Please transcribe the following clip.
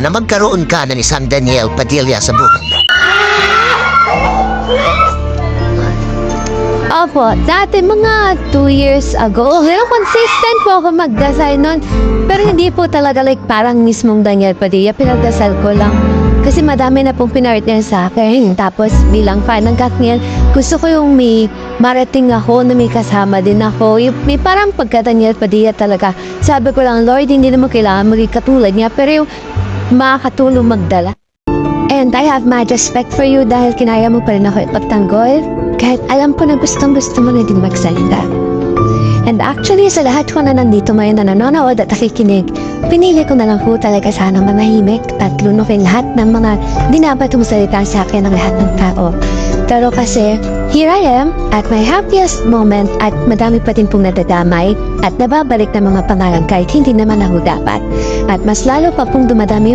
na magkaroon ka ng isang Daniel Padilla sa buhay mo? Opo, dati mga 2 years ago, pero consistent po ako magdasal nun. Pero hindi po talaga like parang mismong Daniel Padilla, pinagdasal ko lang. Kasi madami na pong pinartner sa akin. Tapos bilang fan ng Katniel, gusto ko yung may marating ako na may kasama din ako. Yung, may parang pagka-Daniel Padilla talaga. Sabi ko lang, Lord, hindi naman kailangan maging katulad niya, pero yung makakatulong magdala. And I have mad respect for you dahil kinaya mo pa rin ako ipagtanggol. Kahit alam ko na gustong-gusto mo na din magsalita. And actually, sa lahat ko na nandito ngayon na nanonood at nakikinig, pinili ko na lang po talaga sana manahimik at lunukin lahat ng mga dinapat salita sa akin ng lahat ng tao. Pero kasi, here I am at my happiest moment at madami pa din pong nadadamay at nababalik na mga pangalan kahit hindi naman ako dapat. At mas lalo pa pong dumadami yung